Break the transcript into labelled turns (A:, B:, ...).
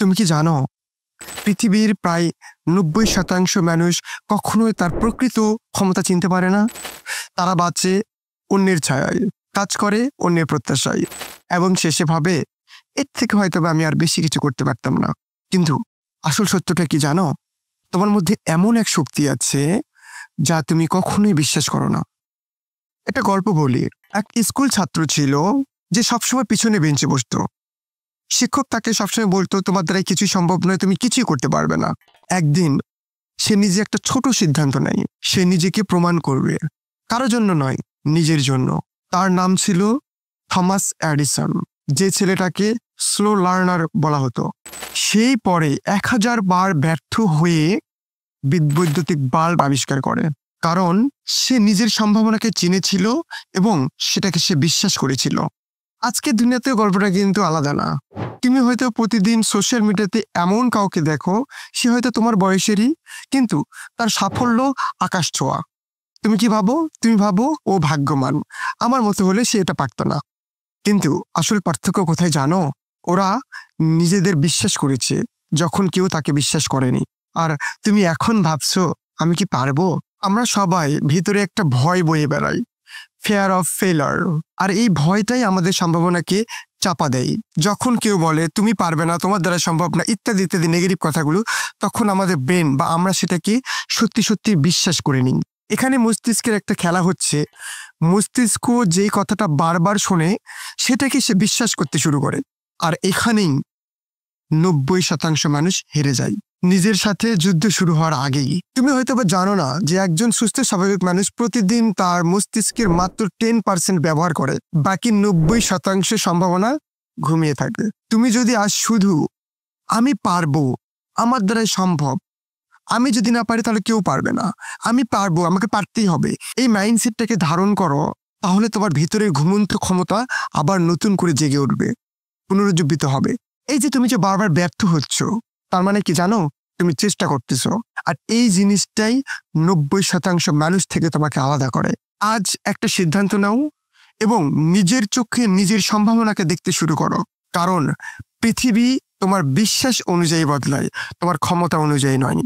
A: তুমি কি জানো পৃথিবীর প্রায় ৯০% মানুষ কখনোই তার প্রকৃত ক্ষমতা চিনতে পারে না। তারা বাঁচে অন্যের ছায়ায়, কাজ করে অন্যের প্রত্যাশায়, এবং শেষে ভাবে এর থেকে হয়তো আমি আর বেশি কিছু করতে পারতাম না। কিন্তু আসল সত্যটা কি জানো? তোমার মধ্যে এমন এক শক্তি আছে যা তুমি কখনোই বিশ্বাস করো না। একটা গল্প বলি। এক স্কুল ছাত্র ছিল যে সবসময় পিছনে বেঞ্চে বসতো। শিক্ষক তাকে সবসময় বলতো, তোমার দ্বারা কিছুই সম্ভব নয়, তুমি কিছুই করতে পারবে না। একদিন সে নিজে একটা ছোট সিদ্ধান্ত নেয়। সে নিজেকে প্রমাণ করবে, কারো জন্য নয়, নিজের জন্য। তার নাম ছিল থমাস এডিসন, যে ছেলেটাকে স্লো লার্নার বলা হতো। সেই পরে 1000 বার ব্যর্থ হয়ে বৈদ্যুতিক বাল্ব আবিষ্কার করে, কারণ সে নিজের সম্ভাবনাকে চিনেছিল এবং সেটাকে সে বিশ্বাস করেছিল। আজকের দুনিয়াতে গল্পটা কিন্তু আলাদা না। তুমি হয়তো প্রতিদিন সোশ্যাল মিডিয়াতে এমন কাউকে দেখো, সে হয়তো তোমার বয়সেরই, কিন্তু তার সাফল্য আকাশ ছোঁয়া। তুমি কি ভাবো? তুমি ভাবো ও ভাগ্যবান, আমার মতো হলে সে এটা পারত না। কিন্তু আসল পার্থক্য কোথায় জানো? ওরা নিজেদের বিশ্বাস করেছে যখন কেউ তাকে বিশ্বাস করেনি। আর তুমি এখন ভাবছো আমি কি পারবো? আমরা সবাই ভিতরে একটা ভয় বয়ে বেড়াই, ফিয়ার অফ ফেলার। আর এই ভয়টাই আমাদের সম্ভাবনাকে চাপা দেয়। যখন কেউ বলে তুমি পারবে না, তোমার দ্বারা সম্ভব না, ইত্যাদি ইত্যাদি নেগেটিভ কথাগুলো, তখন আমাদের ব্রেন বা আমরা সেটাকে সত্যি সত্যি বিশ্বাস করে নিই। এখানে মস্তিষ্কের একটা খেলা হচ্ছে। মস্তিষ্ক যেই কথাটা বারবার শোনে সেটাকে সে বিশ্বাস করতে শুরু করে। আর এখানেই ৯০% মানুষ হেরে যায়, নিজের সাথে যুদ্ধ শুরু হওয়ার আগেই। তুমি হয়তো বা জানো না যে একজন সুস্থ স্বাভাবিক মানুষ প্রতিদিন তার মস্তিষ্কের মাত্র 10% ব্যবহার করে, বাকি ৯০% সম্ভাবনা ঘুমিয়ে থাকে। তুমি যদি আজ শুধু আমি পারবো, আমার দ্বারাই সম্ভব, আমি যদি না পারি তাহলে কেউ পারবে না, আমি পারবো, আমাকে পারতেই হবে, এই মাইন্ডসেটটাকে ধারণ করো, তাহলে তোমার ভিতরের ঘুমন্ত ক্ষমতা আবার নতুন করে জেগে উঠবে, পুনরুজ্জীবিত হবে। এই যে তুমি যে বারবার ব্যর্থ হচ্ছ, তার মানে কি জানো? তুমি চেষ্টা করতেছো। আর এই জিনিসটাই ৯০% মানুষ থেকে তোমাকে আলাদা করে। আজ একটা সিদ্ধান্ত নাও এবং নিজের চোখে নিজের সম্ভাবনাকে দেখতে শুরু করো, কারণ পৃথিবী তোমার বিশ্বাস অনুযায়ী বদলায়, তোমার ক্ষমতা অনুযায়ী নয়।